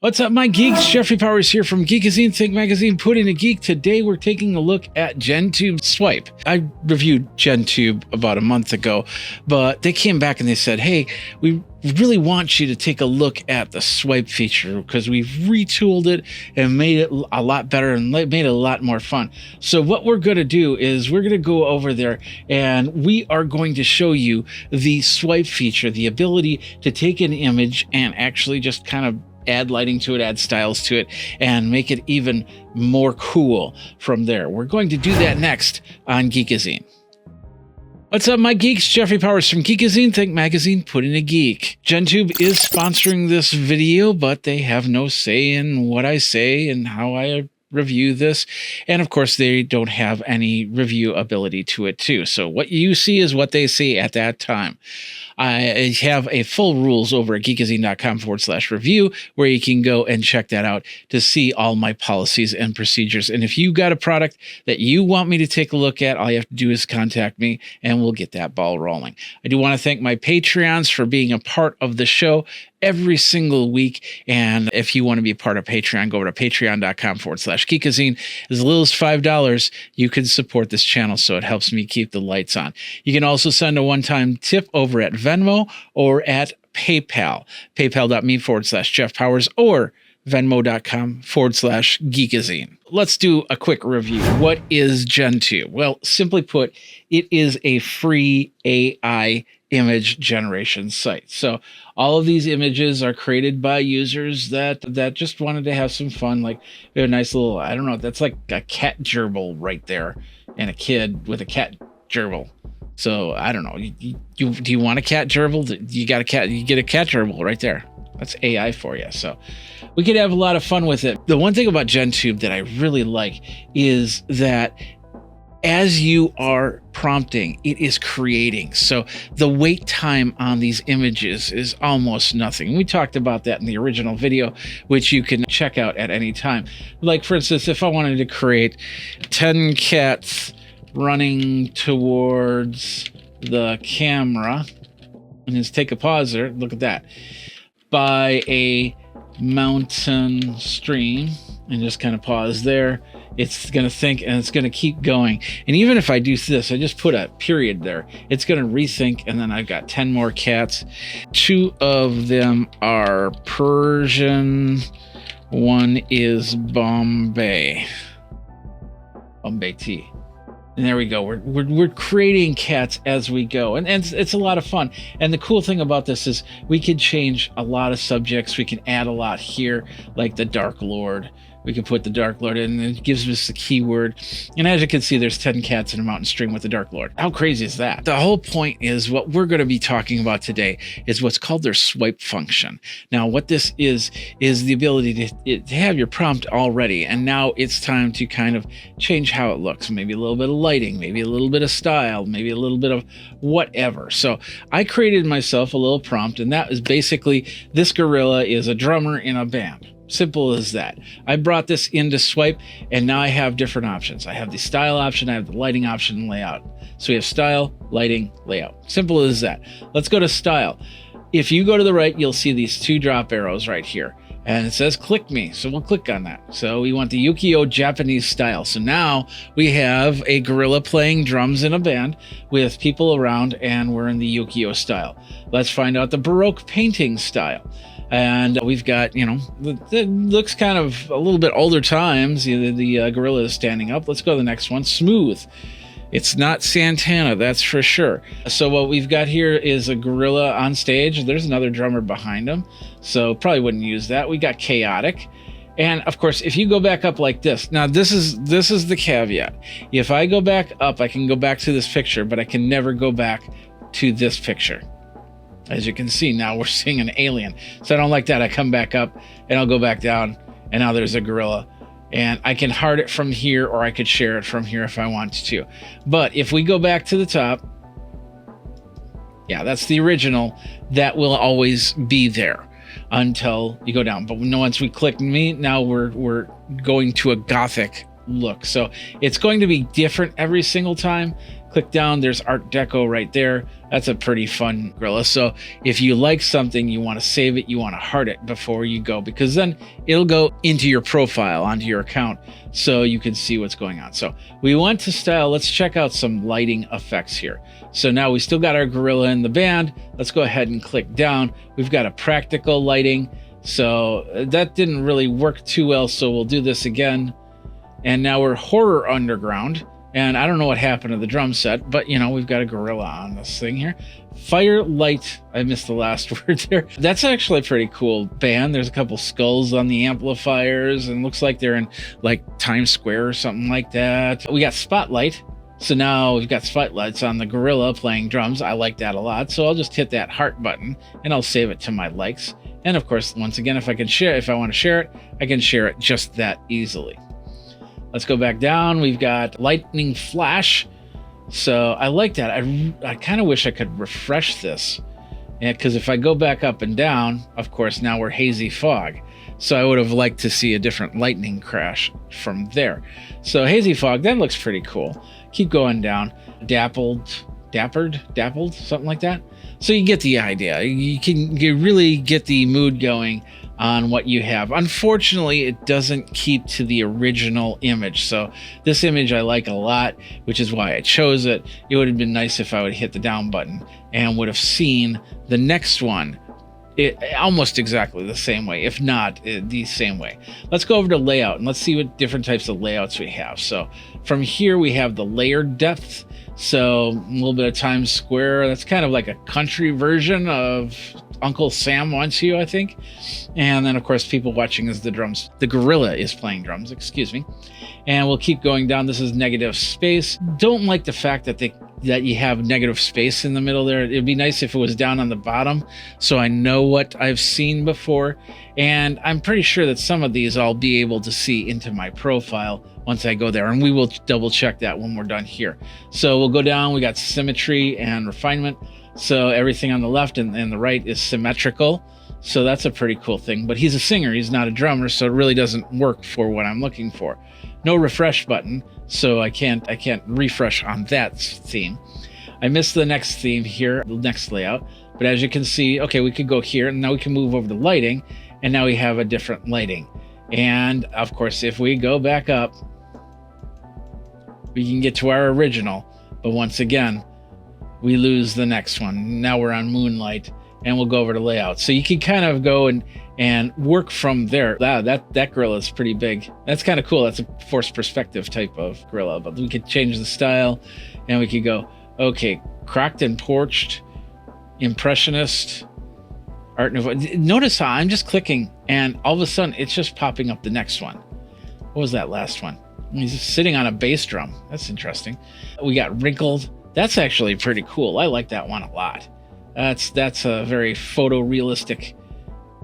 What's up, my geeks? Jeffrey Powers here from Geekazine, Think Magazine, Put in a Geek. Today we're taking a look at GenTube Swipe. I reviewed GenTube about a month ago, but they came back and they said, hey, we really want you to take a look at the swipe feature because we've retooled it and made it a lot better and made it a lot more fun. So what we're going to do is we're going to go over there and we are going to show you the swipe feature, the ability to take an image and actually just kind of add lighting to it, add styles to it, and make it even more cool from there. We're going to do that next on Geekazine. What's up, my geeks? Jeffrey Powers from Geekazine, Think Magazine, Put in a Geek. GenTube is sponsoring this video, but they have no say in what I say and how I review this. And of course, they don't have any review ability to it too. So what you see is what they see at that time. I have a full rules over at geekazine.com/review where you can go and check that out to see all my policies and procedures. And if you got a product that you want me to take a look at, all you have to do is contact me and we'll get that ball rolling. I do want to thank my Patreons for being a part of the show every single week. And if you want to be a part of Patreon, go over to patreon.com/Geekazine. As little as $5, you can support this channel, so it helps me keep the lights on. You can also send a one-time tip over at Venmo or at PayPal, paypal.me/Jeff Powers or venmo.com/Geekazine. Let's do a quick review. What is GenTube? Well, simply put, it is a free AI image generation site. So all of these images are created by users that just wanted to have some fun. Like we have a nice little, I don't know, that's like a cat gerbil right there and a kid with a cat gerbil. So I don't know, do you want a cat gerbil? You got a cat, you get a cat gerbil right there. That's AI for you. So we could have a lot of fun with it. The one thing about GenTube that I really like is that as you are prompting, it is creating. So the wait time on these images is almost nothing. We talked about that in the original video, which you can check out at any time. Like for instance, if I wanted to create 10 cats running towards the camera, and just take a pause there, look at that, by a mountain stream, and just kind of pause there. It's going to think and it's going to keep going. And even if I do this, I just put a period there, it's going to rethink. And then I've got 10 more cats. 2 of them are Persian. 1 is Bombay tea. And there we go. We're creating cats as we go. And it's a lot of fun. And the cool thing about this is we can change a lot of subjects. We can add a lot here, like the Dark Lord. We can put the Dark Lord in, and it gives us the keyword. And as you can see, there's 10 cats in a mountain stream with the Dark Lord. How crazy is that? The whole point is what we're going to be talking about today is what's called their swipe function. Now, what this is the ability to have your prompt already. And now it's time to kind of change how it looks. Maybe a little bit of lighting, maybe a little bit of style, maybe a little bit of whatever. So I created myself a little prompt, and that is basically this gorilla is a drummer in a band. Simple as that. I brought this into Swipe, and now I have different options. I have the style option, I have the lighting option, and layout. So we have style, lighting, layout. Simple as that. Let's go to style. If you go to the right, you'll see these 2 drop arrows right here, and it says click me. So we'll click on that. So we want the ukiyo Japanese style. So now we have a gorilla playing drums in a band with people around, and we're in the ukiyo style. Let's find out the Baroque painting style. And we've got, you know, it looks kind of a little bit older times. The gorilla is standing up. Let's go to the next one. Smooth. It's not Santana, that's for sure. So what we've got here is a gorilla on stage. There's another drummer behind him, so probably wouldn't use that. We got chaotic. And of course, if you go back up like this, now this is the caveat. If I go back up, I can go back to this picture, but I can never go back to this picture. As you can see, now we're seeing an alien. So I don't like that. I come back up and I'll go back down, and now there's a gorilla. And I can hard it from here, or I could share it from here if I wanted to. But if we go back to the top, yeah, that's the original. That will always be there until you go down. But once we click me, now we're going to a gothic look. So it's going to be different every single time. Click down, there's Art Deco right there. That's a pretty fun gorilla. So if you like something, you want to save it, you want to heart it before you go, because then it'll go into your profile, onto your account, so you can see what's going on. So we went to style. Let's check out some lighting effects here. So now we still got our gorilla in the band. Let's go ahead and click down. We've got a practical lighting. So that didn't really work too well. So we'll do this again. And now we're horror underground. And I don't know what happened to the drum set, but you know, we've got a gorilla on this thing here. Fire light, I missed the last word there. That's actually a pretty cool band. There's a couple skulls on the amplifiers and looks like they're in like Times Square or something like that. We got spotlight. So now we've got spotlights on the gorilla playing drums. I like that a lot. So I'll just hit that heart button and I'll save it to my likes. And of course, once again, if I want to share it, I can share it just that easily. Let's go back down. We've got lightning flash. So I like that. I kind of wish I could refresh this. Yeah, because if I go back up and down, of course, now we're hazy fog. So I would have liked to see a different lightning crash from there. So hazy fog, that looks pretty cool. Keep going down. Dappled, something like that. So you get the idea. You really get the mood going on what you have. Unfortunately, it doesn't keep to the original image. So this image I like a lot, which is why I chose it. It would have been nice if I would hit the down button and would have seen the next one almost exactly the same way, if not the same way. Let's go over to layout and let's see what different types of layouts we have. So from here we have the layered depth. So a little bit of Times Square. That's kind of like a country version of Uncle Sam Wants You, I think. And then of course people watching is the drums. The gorilla is playing drums, excuse me. And we'll keep going down. This is negative space. Don't like the fact that you have negative space in the middle there. It'd be nice if it was down on the bottom so I know what I've seen before. And I'm pretty sure that some of these I'll be able to see into my profile once I go there, and we will double check that when we're done here. So we'll go down. We got symmetry and refinement. So everything on the left and the right is symmetrical. So that's a pretty cool thing, but he's a singer, he's not a drummer, so it really doesn't work for what I'm looking for. No refresh button, so I can't refresh on that theme. I missed the next theme here, the next layout, but as you can see, okay, we could go here and now we can move over to lighting, and now we have a different lighting. And of course, if we go back up, we can get to our original, but once again, we lose the next one. Now we're on moonlight, and we'll go over to layout. So you can kind of go and work from there. Wow, that gorilla is pretty big. That's kind of cool. That's a forced perspective type of gorilla, but we could change the style, and we could go, okay, cracked and porched, impressionist, Art Nouveau. Notice how I'm just clicking, and all of a sudden it's just popping up the next one. What was that last one? He's just sitting on a bass drum. That's interesting. We got wrinkled. That's actually pretty cool. I like that one a lot. That's a very photorealistic,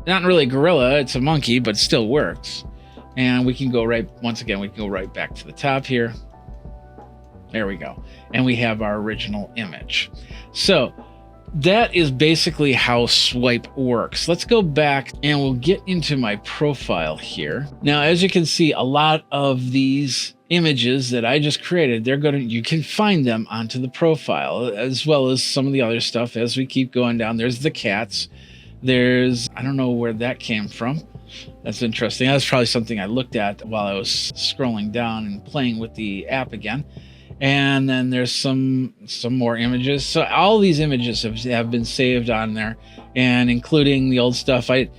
not really a gorilla, it's a monkey, but it still works. And we can go once again, we can go right back to the top here. There we go. And we have our original image. So that is basically how Swipe works. Let's go back and we'll get into my profile here. Now, as you can see, a lot of these images that I just created, you can find them onto the profile, as well as some of the other stuff as we keep going down. There's the cats. I don't know where that came from. That's interesting. That's probably something I looked at while I was scrolling down and playing with the app again. And then there's some more images. So all these images have been saved on there, and including the old stuff. I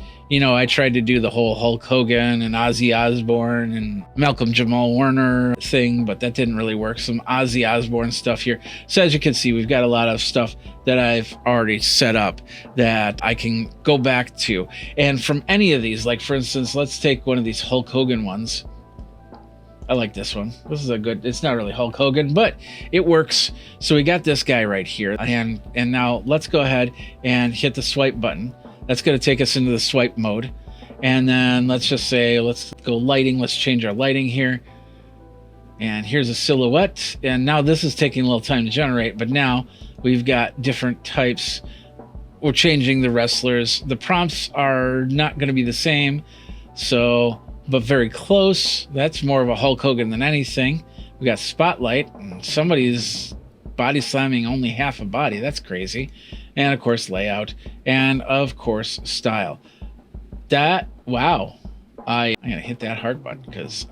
tried to do the whole Hulk Hogan and Ozzy Osbourne and Malcolm Jamal Warner thing, but that didn't really work. Some Ozzy Osbourne stuff here. So as you can see, we've got a lot of stuff that I've already set up that I can go back to. And from any of these, like for instance, let's take one of these Hulk Hogan ones. I like this one. This is it's not really Hulk Hogan, but it works. So we got this guy right here. And now let's go ahead and hit the swipe button. That's going to take us into the swipe mode. And then let's just say, let's go lighting. Let's change our lighting here. And here's a silhouette. And now this is taking a little time to generate, but now we've got different types. We're changing the wrestlers. The prompts are not going to be the same. But very close. That's more of a Hulk Hogan than anything. We got spotlight. And somebody's body slamming only half a body. That's crazy. And of course, layout, and of course, style. That, wow. I'm gonna hit that heart button because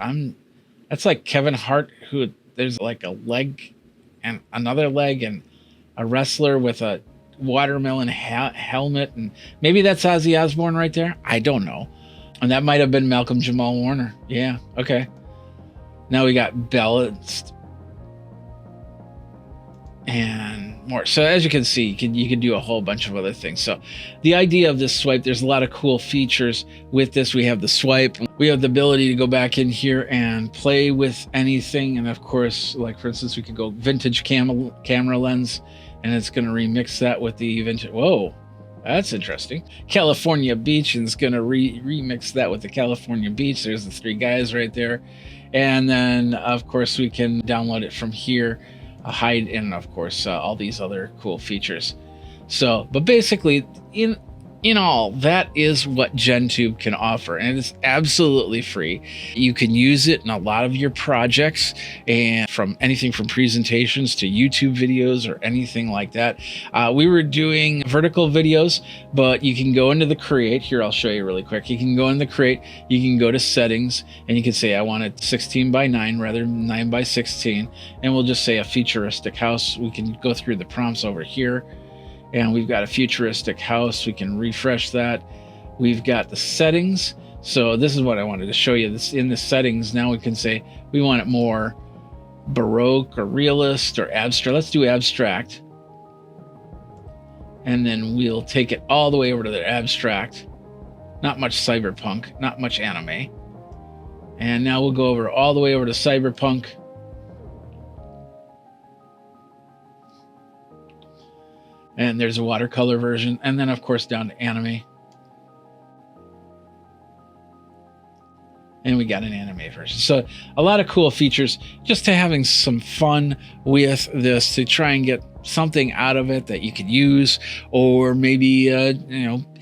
that's like Kevin Hart, who there's like a leg and another leg and a wrestler with a watermelon helmet, and maybe that's Ozzy Osbourne right there. I don't know. And that might have been Malcolm Jamal Warner. Yeah, okay. Now we got balanced and more. So as you can see, you can do a whole bunch of other things. So the idea of this swipe, there's a lot of cool features with this. We have the swipe. We have the ability to go back in here and play with anything. And of course, like for instance, we could go vintage camera lens, and it's going to remix that with the vintage. Whoa, that's interesting. California Beach, and it's going to remix that with the California Beach. There's the three guys right there. And then of course we can download it from here, hide, and of course all these other cool features. So, but basically in all, that is what GenTube can offer, and it's absolutely free. You can use it in a lot of your projects, and from anything from presentations to YouTube videos or anything like that. We were doing vertical videos, but you can go into the create. Here, I'll show you really quick. You can go in the create, you can go to settings, and you can say I want it 16 by 9 rather than 9 by 16, and we'll just say a futuristic house. We can go through the prompts over here, and we've got a futuristic house. We can refresh that. We've got the settings. So this is what I wanted to show you. This in the settings. Now we can say we want it more Baroque or realist or abstract. Let's do abstract. And then we'll take it all the way over to the abstract. Not much cyberpunk, not much anime. And now we'll go over all the way over to cyberpunk. And there's a watercolor version, and then of course down to anime. And we got an anime version. So a lot of cool features, just to having some fun with this, to try and get something out of it that you could use, or maybe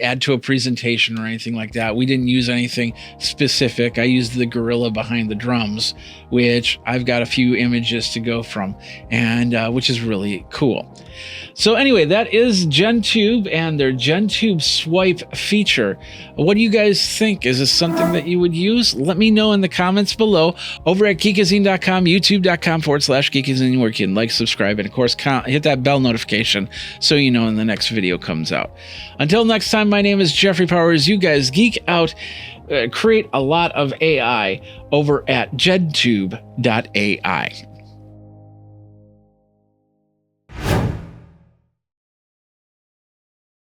add to a presentation or anything like that. We didn't use anything specific. I used the gorilla behind the drums, which I've got a few images to go from, and which is really cool. So anyway, that is GenTube and their GenTube Swipe feature. What do you guys think? Is this something that you would use? Let me know in the comments below over at Geekazine.com, youtube.com/Geekazine, where you can like, subscribe, and of course hit that bell notification so you know when the next video comes out. Until next time, my name is Jeffrey Powers. You guys geek out, create a lot of AI over at GenTube.ai.